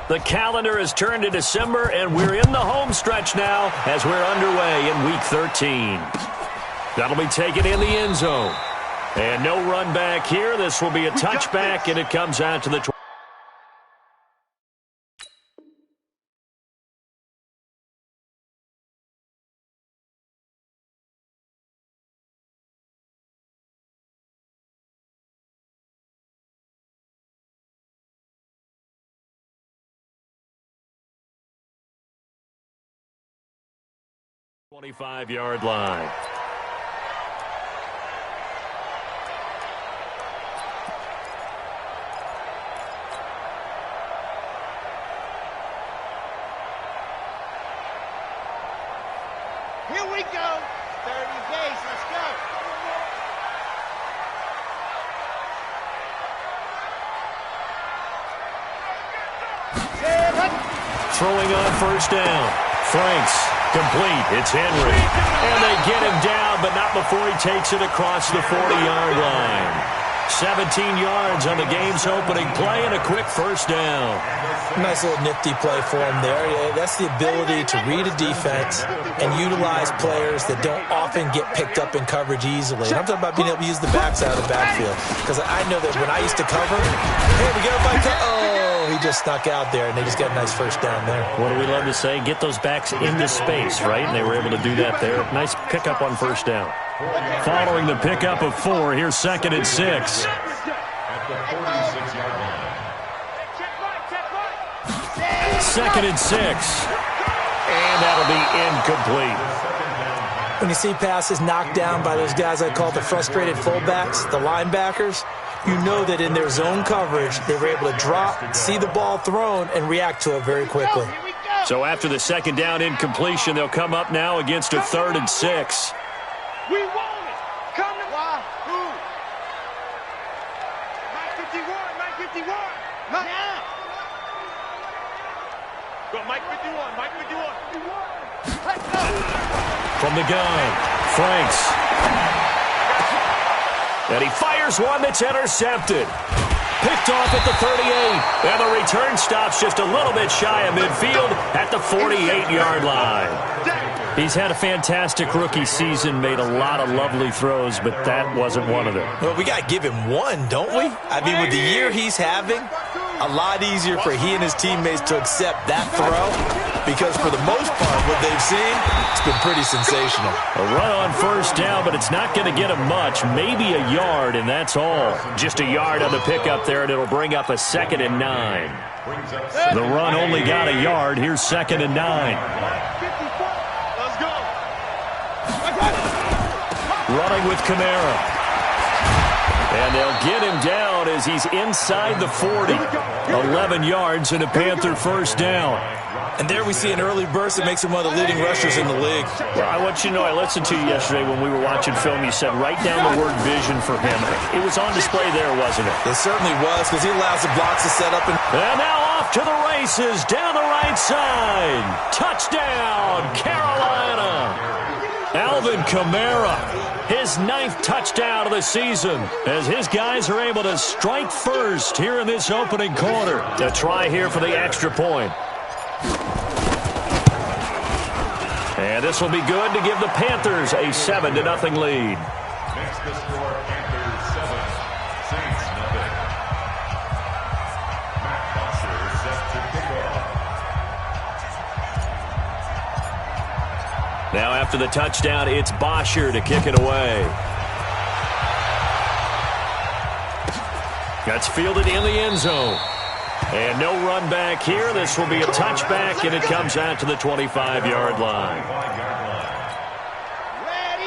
The calendar has turned to December, and we're in the home stretch now as we're underway in Week 13. That'll be taken in the end zone. And no run back here. This will be a touchback, and it comes out to the 20. Yard line. Here we go. 30 base. Let's go. Throwing on first down. Franks. Complete. It's Henry. And they get him down, but not before he takes it across the 40-yard line. 17 yards on the game's opening play and a quick first down. Nice little nifty play for him there. Yeah, that's the ability to read a defense and utilize players that don't often get picked up in coverage easily. And I'm talking about being able to use the backs out of the backfield. Because I know that when I used to cover, hey, we got my oh, he just snuck out there, and they just got a nice first down there. What do we love to say? Get those backs into space, right? And they were able to do that there. Nice pickup on first down. Following the pickup of 4, here's 2nd and 6. Second and 6. And that'll be incomplete. When you see passes knocked down by those guys I call the frustrated fullbacks, the linebackers, you know that in their zone coverage, they were able to drop, see the ball thrown, and react to it very quickly. So after the second down incompletion, they'll come up now against a 3rd and 6. We want it. Come to Wahoo. Mike 51. Mike 51. Now. Go, Mike 51. Mike 51. Let's go. From the gun, Franks. And he fires one that's intercepted. Picked off at the 38. And the return stops just a little bit shy of midfield at the 48-yard line. He's had a fantastic rookie season, made a lot of lovely throws, but that wasn't one of them. Well, we got to give him one, don't we? I mean, with the year he's having, a lot easier for he and his teammates to accept that throw because for the most part, what they've seen, it's been pretty sensational. A run on first down, but it's not going to get him much, maybe a yard, and that's all. Just a yard on the pickup there, and it'll bring up a 2nd and 9. The run only got a yard. Here's 2nd and 9. Running with Kamara. And they'll get him down as he's inside the 40. 11 yards and a Panther first down. And there we see an early burst that makes him one of the leading rushers in the league. Well, I want you to know, I listened to you yesterday when we were watching film. You said write down the word vision for him. It was on display there, wasn't it? It certainly was because he allows the blocks to set up. And now off to the races down the right side. Touchdown, Carolina. Alvin Kamara, his 9th touchdown of the season as his guys are able to strike first here in this opening quarter. A try here for the extra point. And this will be good to give the Panthers a 7-0 lead. Next the score, Panthers 7, Saints 0. Matt Foster set to kick off. Now after the touchdown, it's Bosher to kick it away. That's fielded in the end zone. And no run back here. This will be a touchback, and it comes out to the 25-yard line.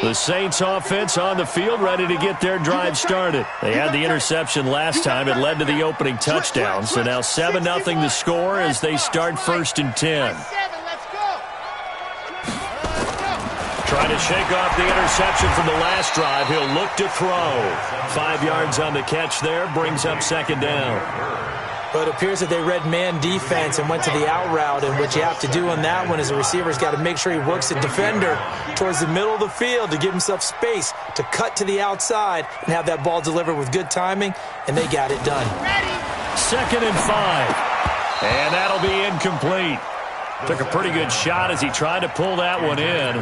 The Saints offense on the field, ready to get their drive started. They had the interception last time. It led to the opening touchdown. So now 7-0 the score as they start 1st and 10. Trying to shake off the interception from the last drive. He'll look to throw. 5 yards on the catch there. Brings up 2nd down. But it appears that they read man defense and went to the out route. And what you have to do on that one is the receiver's got to make sure he works the defender towards the middle of the field to give himself space to cut to the outside and have that ball delivered with good timing. And they got it done. 2nd and 5. And that'll be incomplete. Took a pretty good shot as he tried to pull that one in.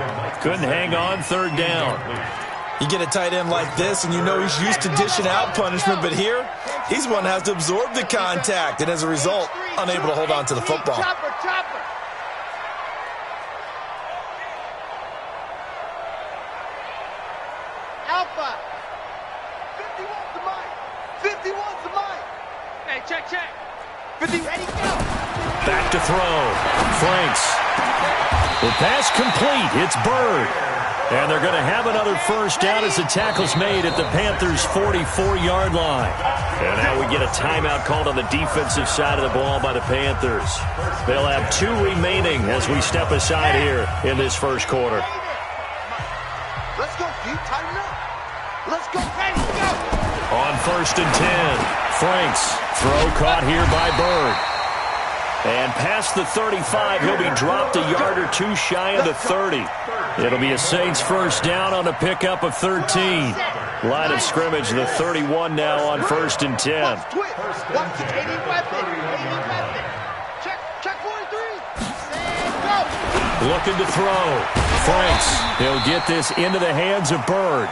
Couldn't hang on third down. You get a tight end like this, and you know he's used to dishing out punishment, but here, he's one that has to absorb the contact, and as a result, unable to hold on to the football. Chopper, chopper. Alpha. 51's the mic. 51's the mic. Hey, check. 50, ready, go. Back to throw. Franks. The pass complete. It's Bird. And they're going to have another first down as the tackle's made at the Panthers' 44-yard line. And now we get a timeout called on the defensive side of the ball by the Panthers. They'll have 2 remaining as we step aside here in this first quarter. Let's go, dude. Tighten up. Let's go, ready, go. On 1st and 10, Franks. Throw caught here by Bird. And past the 35, he'll be dropped a yard or 2 shy of the 30. It'll be a Saints first down on a pickup of 13. Line of scrimmage, the 31 now on 1st and 10. Watch the 80 weapon. Check 43. And go. Looking to throw. Franks. He'll get this into the hands of Bird.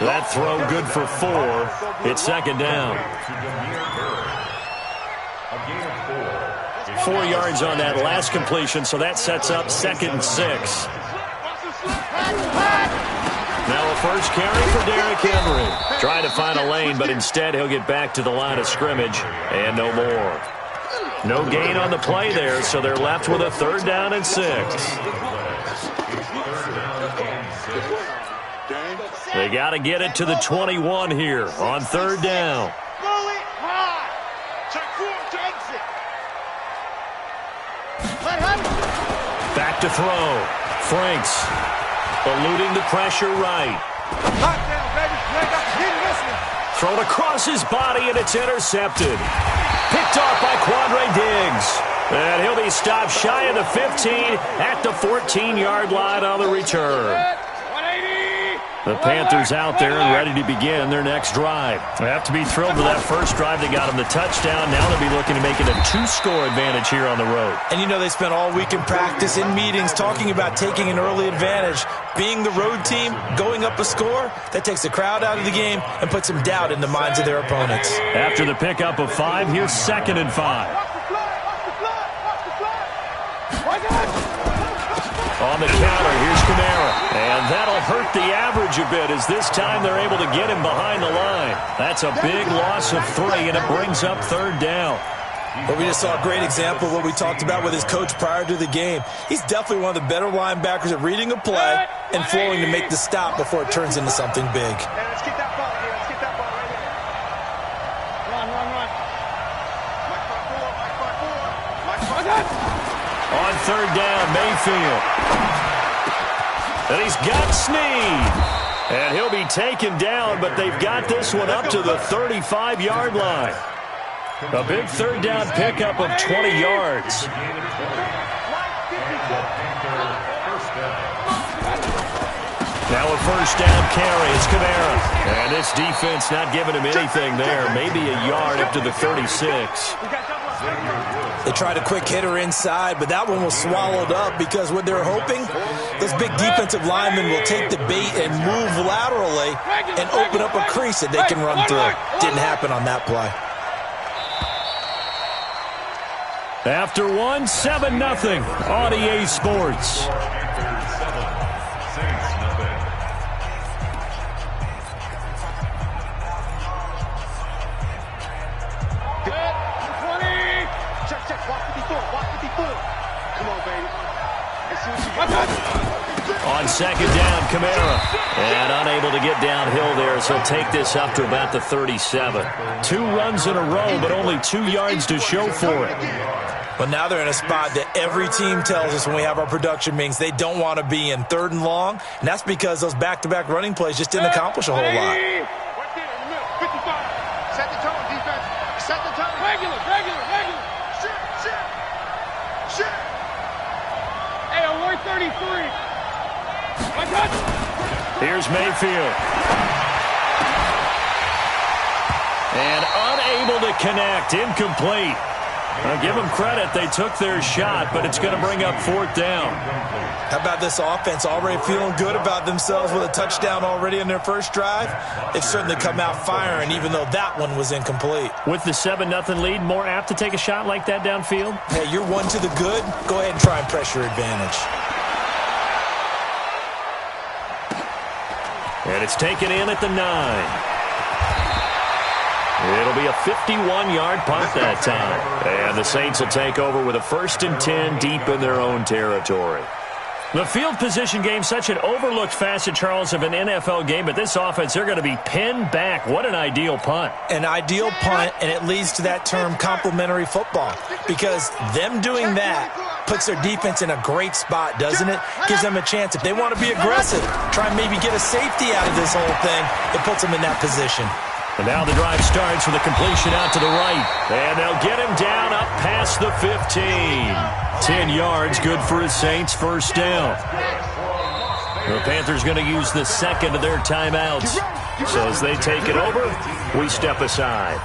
That throw good for 4. It's second down. 4 yards on that last completion, so that sets up 2nd and 6. Now a first carry for Derrick Henry. Trying to find a lane, but instead he'll get back to the line of scrimmage and no more. No gain on the play there, so they're left with a 3rd down and 6. They got to get it to the 21 here on 3rd down. Back to throw. Franks eluding the pressure right. Thrown across his body, and it's intercepted. Picked off by Quandre Diggs. And he'll be stopped shy of the 15 at the 14-yard line on the return. The Panthers out there and ready to begin their next drive. They have to be thrilled with that first drive. They got them the touchdown. Now they'll be looking to make it a 2-score advantage here on the road. And you know they spent all week in practice, in meetings, talking about taking an early advantage. Being the road team, going up a score, that takes the crowd out of the game and puts some doubt in the minds of their opponents. After the pickup of 5, here's 2nd and 5. On the counter, here's Kamara. And that'll hurt the average a bit as this time they're able to get him behind the line. That's a big loss of 3, and it brings up 3rd down. But we just saw a great example of what we talked about with his coach prior to the game. He's definitely one of the better linebackers at reading a play and flowing to make the stop before it turns into something big. Let's get that ball here. Let's get that ball right here. Run. On 3rd down, Mayfield. And he's got Snead. And he'll be taken down, but they've got this one up to the 35-yard line. A big 3rd down pickup of 20 yards. Now a first down carry. It's Kamara. And this defense not giving him anything there. Maybe a yard up to the 36. They tried a quick hitter inside, but that one was swallowed up because what they're hoping, this big defensive lineman will take the bait and move laterally and open up a crease that they can run through. Didn't happen on that play. After 1, 7-0 on EA Sports. On 2nd down, Kamara. And unable to get downhill there, so he'll take this up to about the 37. 2 runs in a row, but only 2 yards to show for it. But now they're in a spot that every team tells us when we have our production meetings they don't want to be in, 3rd and long. And that's because those back-to-back running plays just didn't accomplish a whole lot. Set the tone, defense. Set the tone. Regular. Shit. Hey, alert 33. Here's Mayfield. And unable to connect. Incomplete. I'll give them credit. They took their shot, but it's going to bring up 4th down. How about this offense already feeling good about themselves with a touchdown already in their first drive? They've certainly come out firing, even though that one was incomplete. With the 7-0 lead, more apt to take a shot like that downfield? Hey, you're one to the good. Go ahead and try and press your advantage. And it's taken in at the 9. It'll be a 51-yard punt that time. And the Saints will take over with a 1st and 10 deep in their own territory. The field position game, such an overlooked facet, Charles, of an NFL game, but this offense, they're going to be pinned back. What an ideal punt. An ideal punt, and it leads to that term complementary football, because them doing that puts their defense in a great spot, doesn't it? Gives them a chance. If they want to be aggressive, try and maybe get a safety out of this whole thing, it puts them in that position. And now the drive starts with a completion out to the right. And they'll get him down up past the 15. 10 yards, good for his Saints, 1st down. The Panthers going to use the 2nd of their timeouts. So as they take it over, we step aside.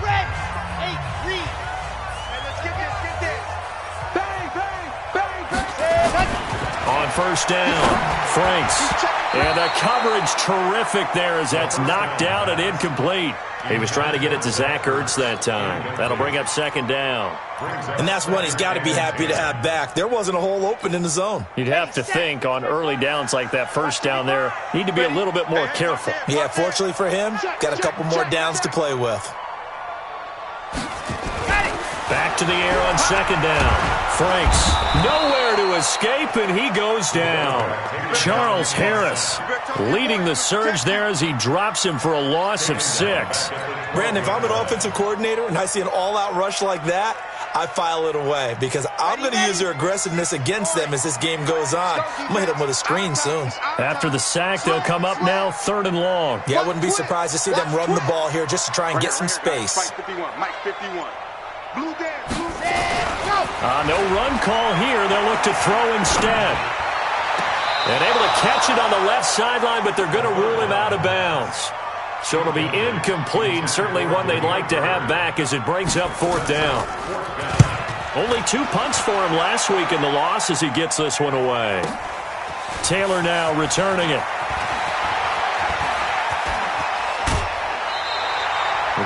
Red, 8, read. Hey, let's get this. Bang, bang, bang, bang. On 1st down, Franks. And the coverage terrific there as that's knocked out and incomplete. He was trying to get it to Zach Ertz that time. That'll bring up 2nd down. And that's one he's got to be happy to have back. There wasn't a hole open in the zone. You'd have to think on early downs like that 1st down there, need to be a little bit more careful. Yeah, fortunately for him, got a couple more downs to play with. Back to the air on 2nd down. Franks, nowhere to escape, and he goes down. Charles Harris leading the surge there as he drops him for a loss of 6. Brandon, if I'm an offensive coordinator and I see an all-out rush like that, I file it away because I'm going to use their aggressiveness against them as this game goes on. I'm going to hit them with a screen soon. After the sack, they'll come up now 3rd and long. Yeah, I wouldn't be surprised to see them run the ball here just to try and get some space. Mike 51. Blue down, No run call here. They'll look to throw instead. And able to catch it on the left sideline, but they're going to rule him out of bounds. So it'll be incomplete, certainly one they'd like to have back as it brings up 4th down. Only 2 punts for him last week in the loss as he gets this one away. Taylor now returning it.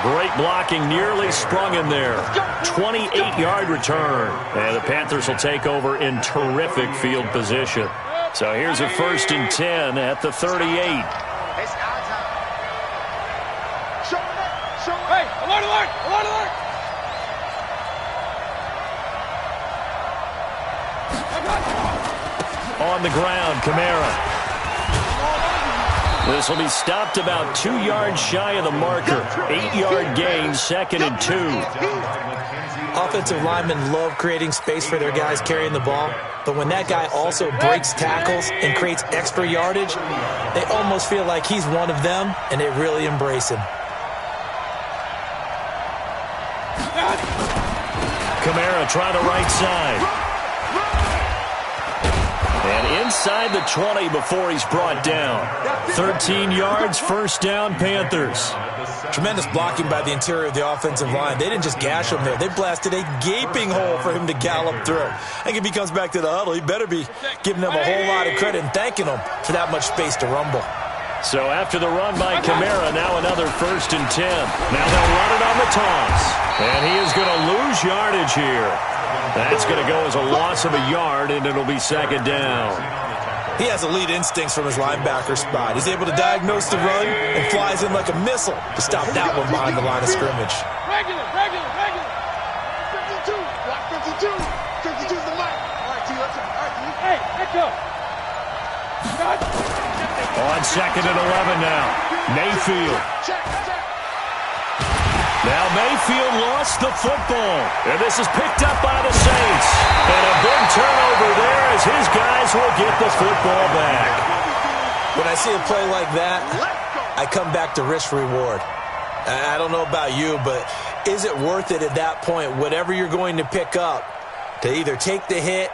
Great blocking, nearly sprung in there. 28-yard return. And the Panthers will take over in terrific field position. So here's a 1st and 10 at the 38. It's our time. Show it. Hey, alert, alert, alert, alert. On the ground, Kamara. This will be stopped about 2 yards shy of the marker. 8-yard gain, 2nd and 2. Offensive linemen love creating space for their guys carrying the ball, but when that guy also breaks tackles and creates extra yardage, they almost feel like he's one of them, and they really embrace him. Kamara trying the right side. And inside the 20 before he's brought down. 13 yards, 1st down, Panthers. Tremendous blocking by the interior of the offensive line. They didn't just gash him there. They blasted a gaping hole for him to gallop through. I think if he comes back to the huddle, he better be giving them a whole lot of credit and thanking them for that much space to rumble. So after the run by Kamara, now another 1st and 10. Now they'll run it on the toss. And he is going to lose yardage here. That's going to go as a loss of a yard, and it'll be 2nd down. He has elite instincts from his linebacker spot. He's able to diagnose the run and flies in like a missile to stop that one behind the line of scrimmage. Regular. 52. Block 52. 52 is the mic. All right, T, let's go. All right, T. Hey, let's go. On 2nd and 11 now. Mayfield. Check. Now Mayfield lost the football. And this is picked up by the Saints. And a big turnover there as his guys will get the football back. When I see a play like that, I come back to risk-reward. I don't know about you, but is it worth it at that point, whatever you're going to pick up, to either take the hit,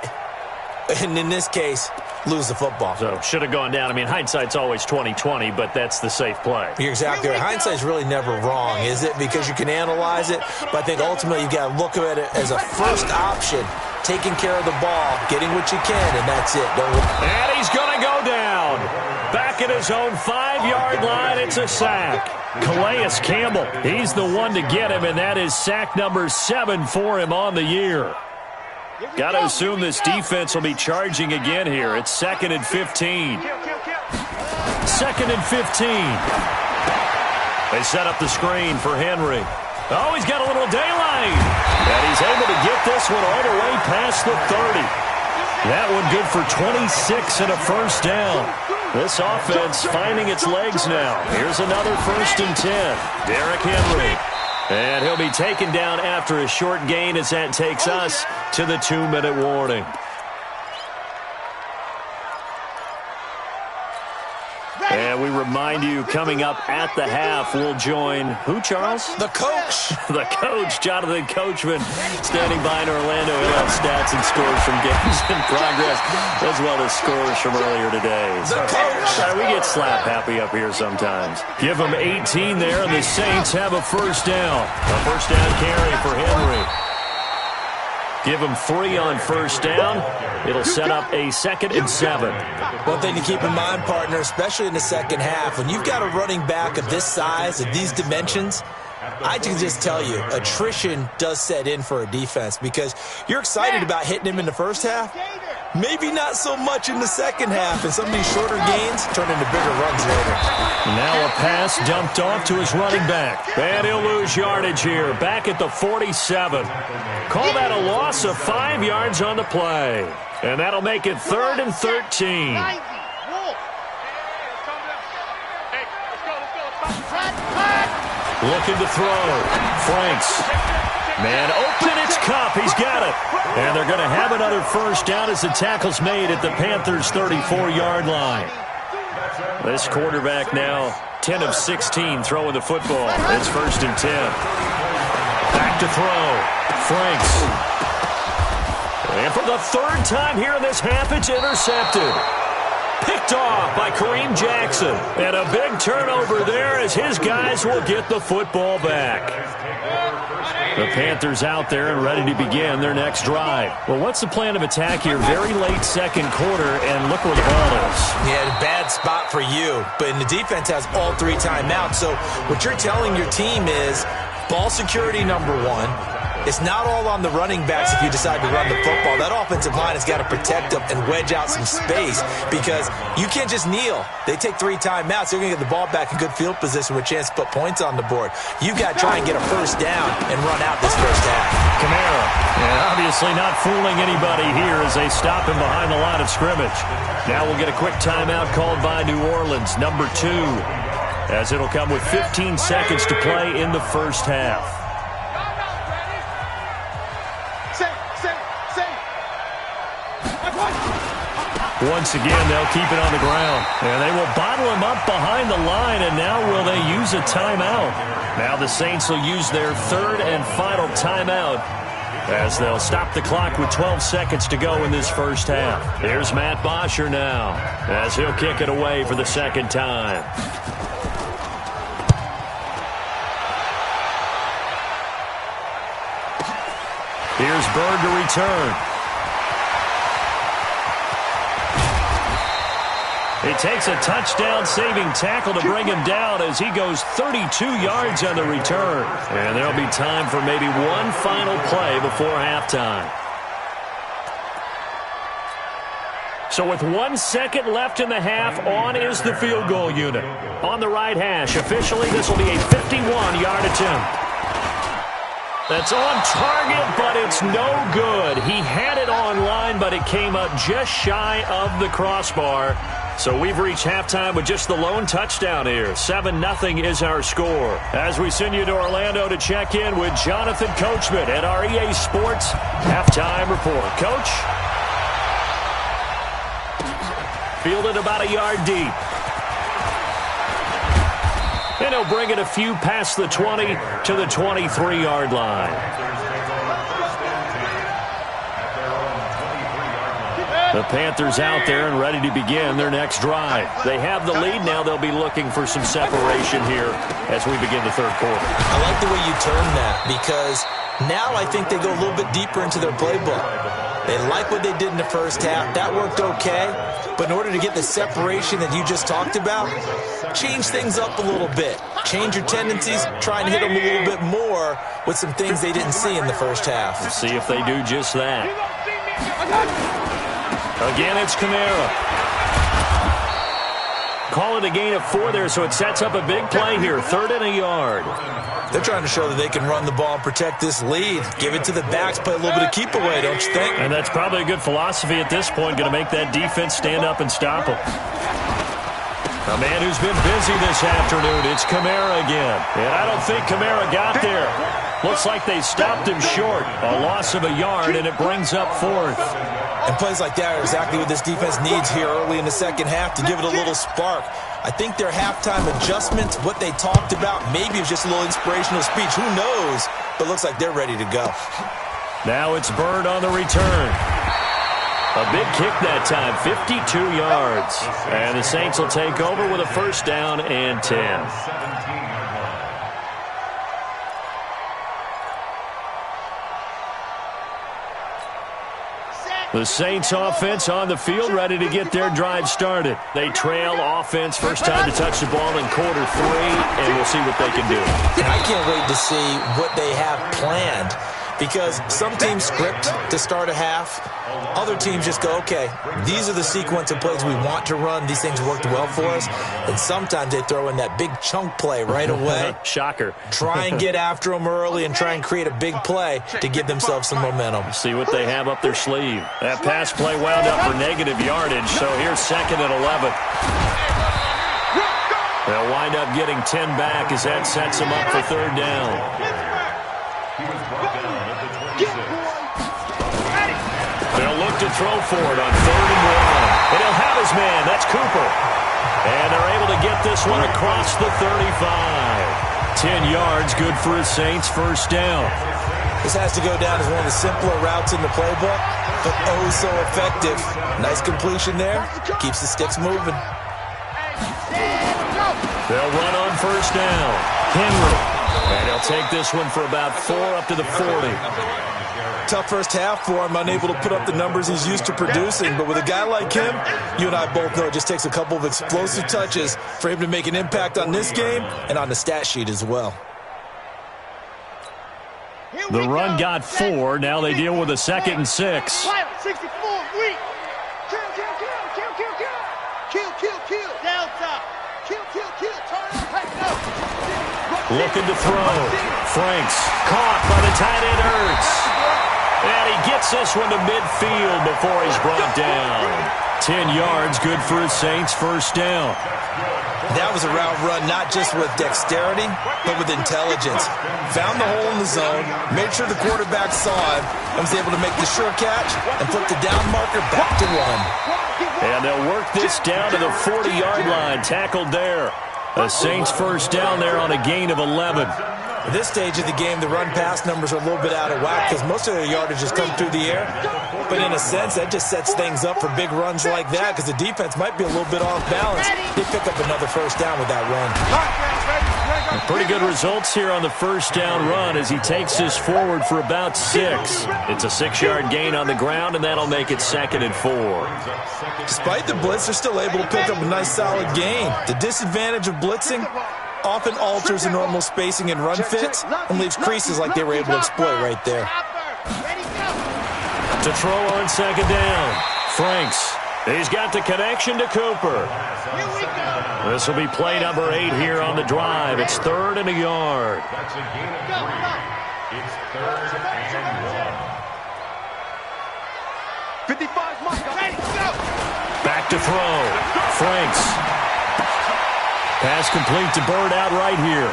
and in this case, lose the football. So should have gone down. I mean, hindsight's always 20/20, but that's the safe play. You're exactly right. Hindsight's really never wrong, is it? Because you can analyze it, but I think ultimately you got to look at it as a first option, taking care of the ball, getting what you can, and that's it. And he's going to go down. Back at his own 5-yard line, it's a sack. Calais Campbell, he's the one to get him, and that is sack number 7 for him on the year. Got to assume this defense will be charging again here. It's 2nd and 15. 2nd and 15. They set up the screen for Henry. Oh, he's got a little daylight. And he's able to get this one all the way past the 30. That one good for 26 and a first down. This offense finding its legs now. Here's another 1st and 10. Derrick Henry. And he'll be taken down after a short gain as that takes us to the 2-minute warning. And we remind you, coming up at the half, we'll join who, Charles? The coach. The coach, Jonathan Coachman, standing by in Orlando. He'll have stats and scores from games in progress, as well as scores from earlier today. The coach. We get slap happy up here sometimes. Give them 18 there, and the Saints have a first down. A first down carry for Henry. Give them 3 on first down. It'll set up a 2nd and 7. One thing to keep in mind, partner, especially in the second half, when you've got a running back of this size, of these dimensions, I can just tell you, attrition does set in for a defense because you're excited about hitting him in the first half. Maybe not so much in the second half, and some of these shorter gains turn into bigger runs later. Now a pass dumped off to his running back. And he'll lose yardage here, back at the 47. Call that a loss of 5 yards on the play. And that'll make it 3rd and 13. Looking to throw. Franks. Man open, it's Cup. He's got it. And they're going to have another first down as the tackle's made at the Panthers' 34-yard line. This quarterback now 10 of 16 throwing the football. It's 1st and 10. Back to throw. Franks. And for the 3rd time here in this half, it's intercepted. Picked off by Kareem Jackson. And a big turnover there as his guys will get the football back. The Panthers out there and ready to begin their next drive. Well, what's the plan of attack here? Very late second quarter, and look where the ball is. Yeah, bad spot for you. But the defense has all 3 timeouts. So what you're telling your team is ball security number 1. It's not all on the running backs if you decide to run the football. That offensive line has got to protect them and wedge out some space because you can't just kneel. They take 3 timeouts. They're going to get the ball back in good field position with a chance to put points on the board. You've got to try and get a first down and run out this first half. Kamara, and obviously not fooling anybody here as they stop him behind the line of scrimmage. Now we'll get a quick timeout called by New Orleans, number 2, as it'll come with 15 seconds to play in the first half. Once again, they'll keep it on the ground. And they will bottle him up behind the line, and now will they use a timeout? Now the Saints will use their 3rd and final timeout as they'll stop the clock with 12 seconds to go in this first half. Here's Matt Bosher now as he'll kick it away for the 2nd time. Here's Bird to return. It takes a touchdown-saving tackle to bring him down as he goes 32 yards on the return. And there'll be time for maybe one final play before halftime. So with 1 second left in the half, on is the field goal unit. On the right hash, officially this will be a 51-yard attempt. That's on target, but it's no good. He had it on line, but it came up just shy of the crossbar. So we've reached halftime with just the lone touchdown here. 7-0 is our score. As we send you to Orlando to check in with Jonathan Coachman at our EA Sports Halftime Report. Coach? Fielded about a yard deep. And he'll bring it a few past the 20 to the 23-yard line. The Panthers out there and ready to begin their next drive. They have the lead now. They'll be looking for some separation here as we begin the third quarter. I like the way you turn that because now I think they go a little bit deeper into their playbook. They like what they did in the first half. That worked okay. But in order to get the separation that you just talked about, change things up a little bit. Change your tendencies. Try and hit them a little bit more with some things they didn't see in the first half. We'll see if they do just that. Again, it's Kamara. Call it a gain of 4 there, so it sets up a big play here. 3rd and a yard. They're trying to show that they can run the ball and protect this lead. Give it to the backs, play a little bit of keep away, don't you think? And that's probably a good philosophy at this point, going to make that defense stand up and stop them. A man who's been busy this afternoon, it's Kamara again. And I don't think Kamara got there. Looks like they stopped him short. A loss of a yard, and it brings up 4th. And plays like that are exactly what this defense needs here early in the second half to give it a little spark. I think their halftime adjustments, what they talked about, maybe it was just a little inspirational speech. Who knows? But looks like they're ready to go. Now it's Bird on the return. A big kick that time, 52 yards. And the Saints will take over with a 1st down and 10. The Saints offense on the field, ready to get their drive started. They trail offense, first time to touch the ball in quarter 3, and we'll see what they can do. I can't wait to see what they have planned because some teams script to start a half. Other teams just go, okay, these are the sequence of plays we want to run. These things worked well for us. And sometimes they throw in that big chunk play right away. Shocker. Try and get after them early and try and create a big play to give themselves some momentum. See what they have up their sleeve. That pass play wound up for negative yardage, so here's 2nd and 11. They'll wind up getting 10 back as that sets them up for 3rd down. They'll look to throw for it on 3rd and 1. And he'll have his man. That's Cooper. And they're able to get this one across the 35. 10 yards, good for his Saints, 1st down. This has to go down as one of the simpler routes in the playbook, but oh so effective. Nice completion there. Keeps the sticks moving. They'll run on 1st down. Henry. And he'll take this one for about 4 up to the 40. Tough first half for him, unable to put up the numbers he's used to producing. But with a guy like him, you and I both know it just takes a couple of explosive touches for him to make an impact on this game and on the stat sheet as well. The run got 4. Now they deal with a 2nd and 6. 64, weak. Kill. Delta. Kill. Turn back up. Looking to throw. Franks caught by the tight end Ertz. And he gets this one to midfield before he's brought down. 10 yards, good for his Saints, 1st down. That was a route run not just with dexterity, but with intelligence. Found the hole in the zone, made sure the quarterback saw him, and was able to make the sure catch and flip the down marker back to 1. And they'll work this down to the 40-yard line, tackled there. The Saints 1st down there on a gain of 11. At this stage of the game, the run-pass numbers are a little bit out of whack because most of their yardage has come through the air. But in a sense, that just sets things up for big runs like that because the defense might be a little bit off balance. They pick up another 1st down with that run. Pretty good results here on the 1st down run as he takes this forward for about 6. It's a 6-yard gain on the ground, and that'll make it 2nd and 4. Despite the blitz, they're still able to pick up a nice solid gain. The disadvantage of blitzing often alters the normal spacing and run fits and leaves creases like they were able to exploit right there. To throw on 2nd down. Franks. He's got the connection to Cooper. This will be play number 8 here on the drive. It's 3rd and a yard. That's a gain of 3. It's 3rd and 1. 55 Mike. Back to throw. Franks. Pass complete to Bird out right here.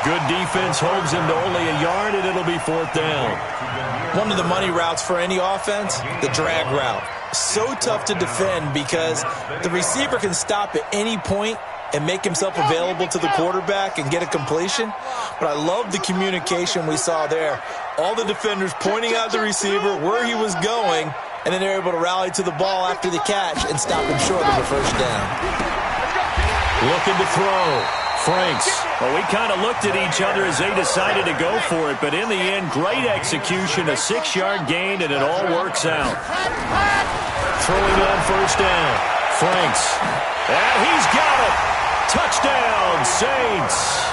Good defense holds him to only a yard, and it'll be 4th down. One of the money routes for any offense, the drag route. So tough to defend because the receiver can stop at any point and make himself available to the quarterback and get a completion. But I love the communication we saw there. All the defenders pointing out the receiver, where he was going, and then they're able to rally to the ball after the catch and stop him short of a first down. Looking to throw. Franks. Well, we kind of looked at each other as they decided to go for it, but in the end, great execution, a 6-yard gain, and it all works out. Throwing on first down. Franks. And he's got it. Touchdown, Saints.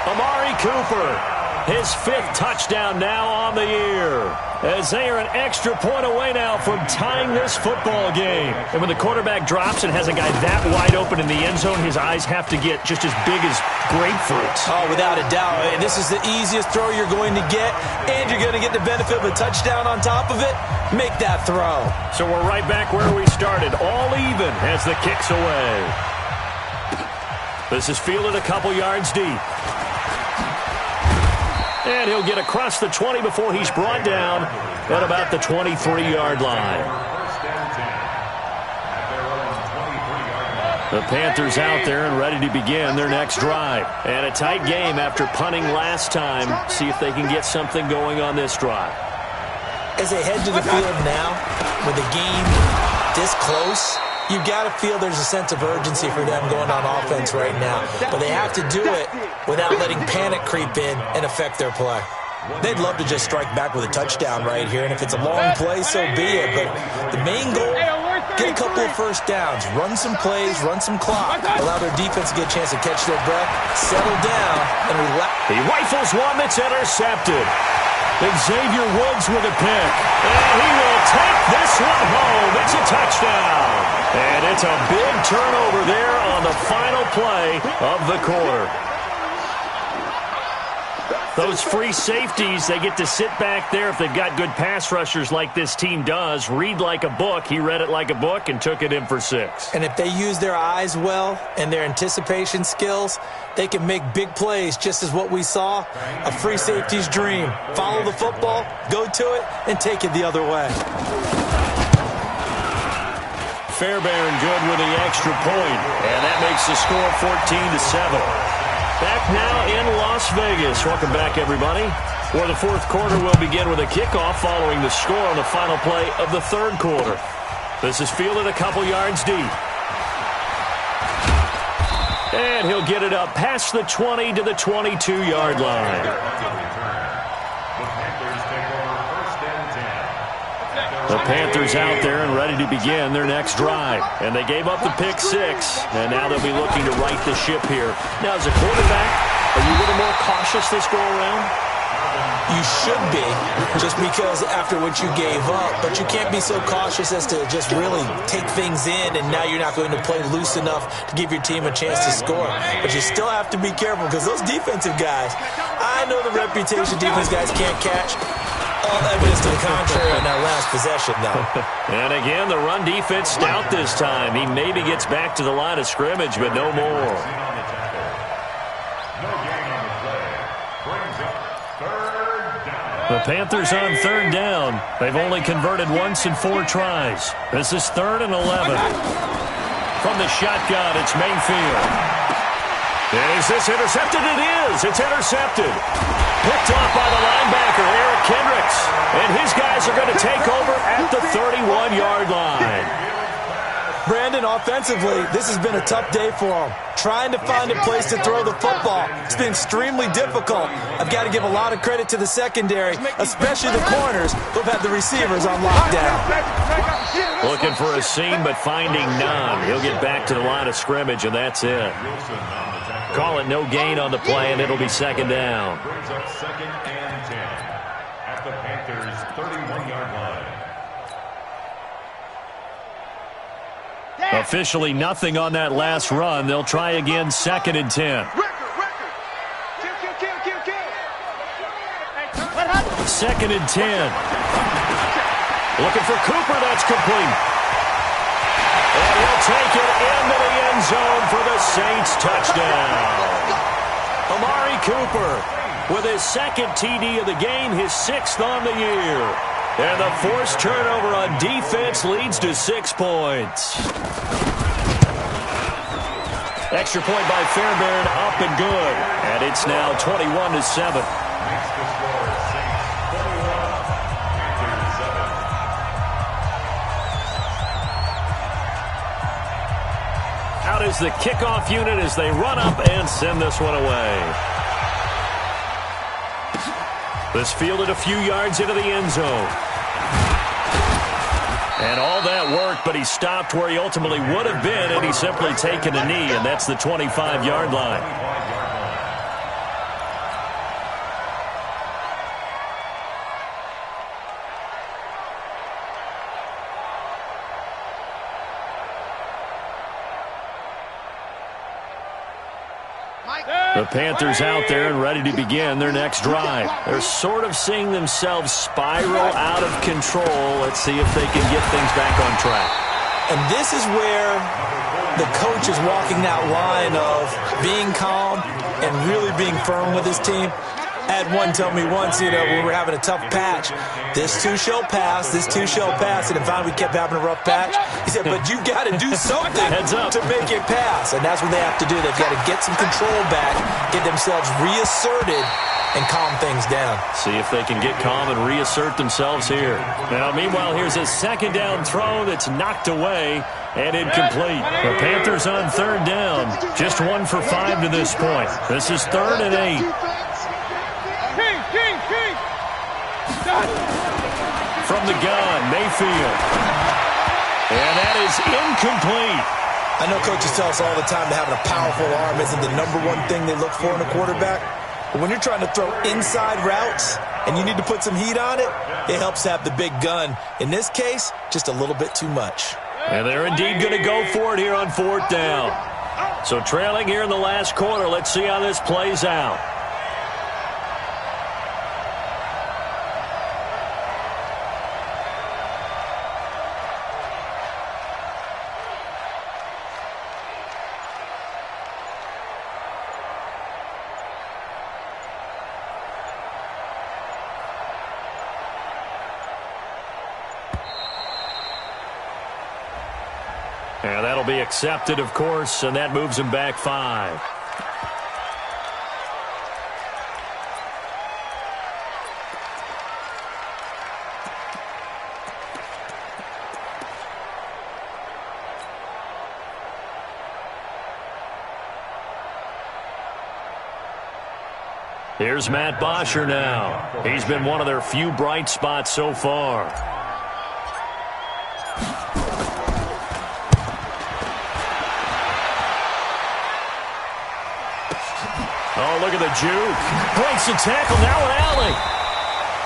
Amari Cooper. His 5th touchdown now on the year, as they are an extra point away now from tying this football game. And when the quarterback drops and has a guy that wide open in the end zone, his eyes have to get just as big as grapefruit. Oh, without a doubt. And this is the easiest throw you're going to get, and you're going to get the benefit of a touchdown on top of it. Make that throw. So we're right back where we started, all even as the kick's away. This is fielded a couple yards deep. And he'll get across the 20 before he's brought down at about the 23-yard line. The Panthers out there and ready to begin their next drive. And a tight game after punting last time. See if they can get something going on this drive. As they head to the field now, with the game this close, you've got to feel there's a sense of urgency for them going on offense right now. But they have to do it without letting panic creep in and affect their play. They'd love to just strike back with a touchdown right here, and if it's a long play, so be it. But the main goal, get a couple of first downs, run some plays, run some clock, allow their defense to get a chance to catch their breath, settle down, and relax. He rifles one that's intercepted. Xavier Woods with a pick. And he will take this one home. It's a touchdown. And it's a big turnover there on the final play of the quarter. Those free safeties, they get to sit back there if they've got good pass rushers like this team does. Read like a book. He read it like a book and took it in for 6. And if they use their eyes well and their anticipation skills, they can make big plays, just as what we saw. A free safety's dream. Follow the football, go to it, and take it the other way. Fairbairn good with the extra point. And that makes the score 14-7. Back now in Las Vegas. Welcome back, everybody. For the fourth quarter, we'll begin with a kickoff following the score on the final play of the third quarter. This is fielded a couple yards deep. And he'll get it up past the 20 to the 22-yard line. The Panthers out there and ready to begin their next drive. And they gave up the pick 6, and now they'll be looking to right the ship here. Now, as a quarterback, are you a little more cautious this go-around? You should be, just because after what you gave up, but you can't be so cautious as to just really take things in, and now you're not going to play loose enough to give your team a chance to score. But you still have to be careful, because those defensive guys, I know the reputation defense guys can't catch. All evidence to the contrary on that last possession, though. And again, the run defense stout this time. He maybe gets back to the line of scrimmage, but no more. The Panthers on third down. They've only converted once in 4 tries. This is 3rd and 11. From the shotgun, it's Mayfield. Is this intercepted? It is. It's intercepted. Picked off by the linebacker, Eric Kendricks. And his guys are going to take over at the 31-yard line. Brandon, offensively, this has been a tough day for him. Trying to find a place to throw the football. It's been extremely difficult. I've got to give a lot of credit to the secondary, especially the corners who've had the receivers on lockdown. Looking for a seam, but finding none. He'll get back to the line of scrimmage, and that's it. Call it no gain on the play, and it'll be 2nd down. Brings up 2nd and 10 at the Panthers' 31-yard line. Officially nothing on that last run. They'll try again, 2nd and 10. 2nd and 10. Looking for Cooper. That's complete. And he'll take it into the end zone for the Saints touchdown. Amari Cooper with his 2nd TD of the game, his 6th on the year. And the forced turnover on defense leads to 6 points. Extra point by Fairbairn, up and good. And it's now 21-7. is the kickoff unit as they run up and send this one away. This fielded a few yards into the end zone. And all that worked, but he stopped where he ultimately would have been had he simply taken a knee, and that's the 25-yard line. The Panthers out there and ready to begin their next drive. They're sort of seeing themselves spiral out of control. Let's see if they can get things back on track. And this is where the coach is walking that line of being calm and really being firm with his team. I had one tell me once, when we were having a tough patch, this too shall pass, this too shall pass, and finally we kept having a rough patch. He said, but you got to do something to make it pass, and that's what they have to do. They've got to get some control back, get themselves reasserted, and calm things down. See if they can get calm and reassert themselves here. Now, meanwhile, here's a second down throw that's knocked away and incomplete. The Panthers on third down, just 1 for 5 to this point. This is 3rd and 8. From the gun, Mayfield. And that is incomplete. I know coaches tell us all the time that having a powerful arm isn't the #1 thing they look for in a quarterback. But when you're trying to throw inside routes and you need to put some heat on it, it helps to have the big gun. In this case, just a little bit too much. And they're indeed going to go for it here on 4th down. So trailing here in the last quarter, let's see how this plays out. And that'll be accepted, of course, and that moves him back 5. Here's Matt Bosher now. He's been one of their few bright spots so far. Oh, look at the juke. Breaks the tackle now at Alley.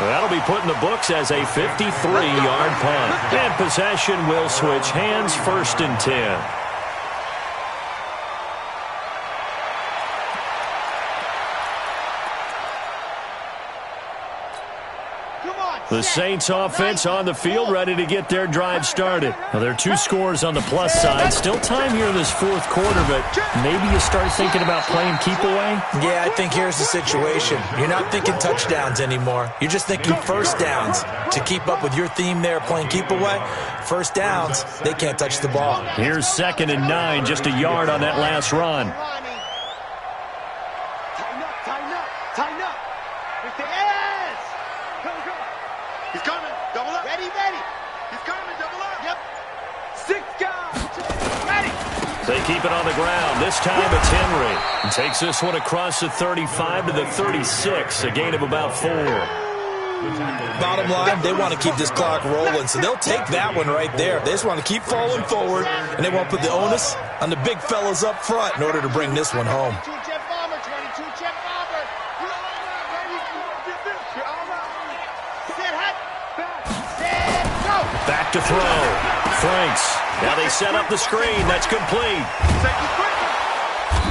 That'll be put in the books as a 53-yard punt. And possession will switch hands, 1st and 10. The Saints offense on the field, ready to get their drive started. Now, there are 2 scores on the plus side. Still time here in this 4th quarter, but maybe you start thinking about playing keep away? Yeah, I think here's the situation. You're not thinking touchdowns anymore. You're just thinking first downs. To keep up with your theme there, playing keep away, first downs, they can't touch the ball. Here's 2nd and 9, just a yard on that last run. Tighten up. With the ass. Go. He's coming. Double up. Ready. He's coming. Double up. Yep. 6 guys. Ready. They keep it on the ground. This time it's Henry. He takes this one across the 35 to the 36, a gain of about 4. Bottom line, they want to keep this clock rolling, so they'll take that one right there. They just want to keep falling forward, and they want to put the onus on the big fellas up front in order to bring this one home. 22 jet bomber. Back to throw. Franks. Now they set up the screen. That's complete.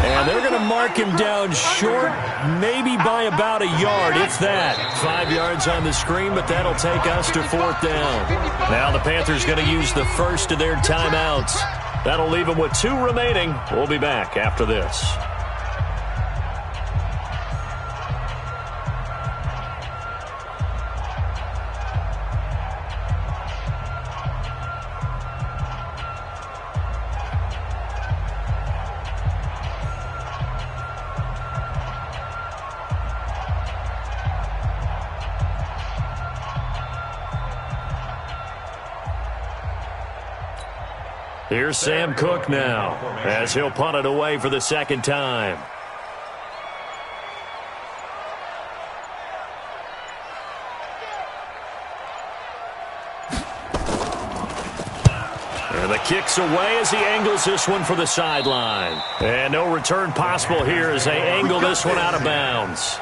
And they're going to mark him down short, maybe by about a yard, if that. 5 yards on the screen, but that'll take us to 4th down. Now the Panthers going to use the first of their timeouts. That'll leave them with 2 remaining. We'll be back after this. Here's Sam Cook now, as he'll punt it away for the second time. And the kick's away as he angles this one for the sideline. And no return possible here as they angle this one out of bounds.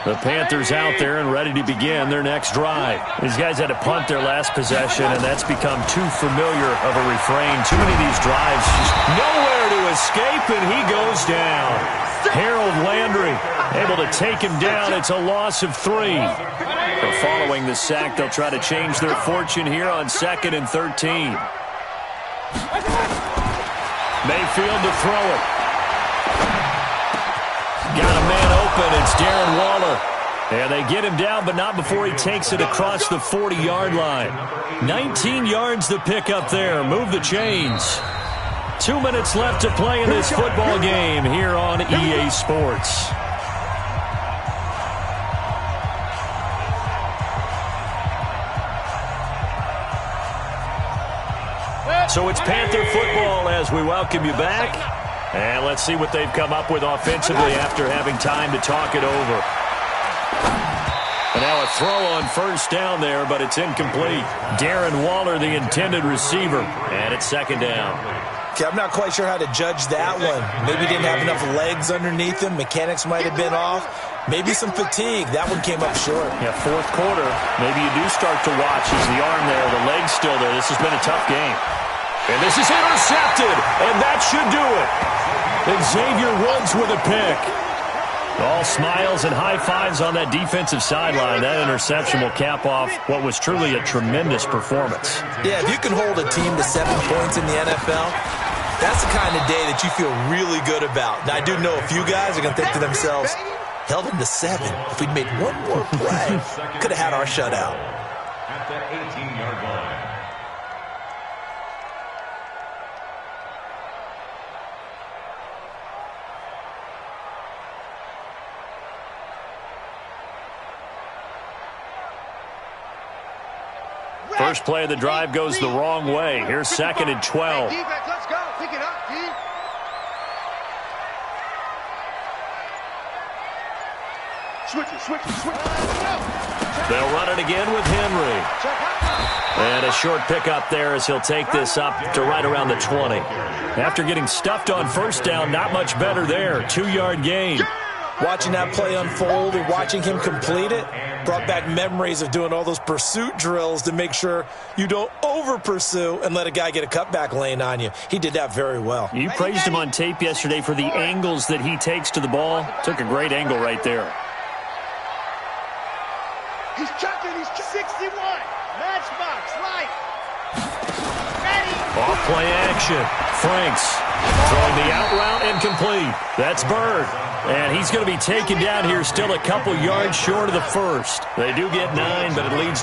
The Panthers out there and ready to begin their next drive. These guys had to punt their last possession, and that's become too familiar of a refrain. Too many of these drives, just nowhere to escape, and he goes down. Harold Landry able to take him down. It's a loss of 3. But following the sack, they'll try to change their fortune here on 2nd and 13. Mayfield to throw it. Got a man open. It's Darren Waller. And they get him down, but not before he takes it across the 40-yard line. 19 yards to pick up there. Move the chains. 2 minutes left to play in this football game here on EA Sports. So it's Panther football as we welcome you back. And let's see what they've come up with offensively after having time to talk it over. And now a throw on first down there, but it's incomplete. Darren Waller, the intended receiver, and it's second down. Okay, I'm not quite sure how to judge that one. Maybe he didn't have enough legs underneath him. Mechanics might have been off. Maybe some fatigue. That one came up short. Yeah, fourth quarter. Maybe you do start to watch. Is the arm there? The leg's still there. This has been a tough game. And this is intercepted, and that should do it. Xavier Woods with a pick. All smiles and high fives on that defensive sideline. That interception will cap off what was truly a tremendous performance. Yeah, if you can hold a team to 7 points in the NFL, that's the kind of day that you feel really good about. Now, I do know a few guys are going to think to themselves, held them to 7. If we'd made one more play, could have had our shutout. At the 18-yard line. First play of the drive goes the wrong way. Here's 2nd and 12. Hey, defense, let's go. Pick it up, D. Switch it. They'll run it again with Henry. And a short pickup there as he'll take this up to right around the 20. After getting stuffed on first down, not much better there. 2-yard gain. Watching that play unfold and watching him complete it brought back memories of doing all those pursuit drills to make sure you don't over-pursue and let a guy get a cutback lane on you. He did that very well. You praised him on tape yesterday for the angles that he takes to the ball. Took a great angle right there. He's chucking. 61. Matchbox, right. Ready. Off play action. Franks throwing the out route incomplete. That's Bird. And he's going to be taken down here still a couple yards short of the first. They do get 9, but it leads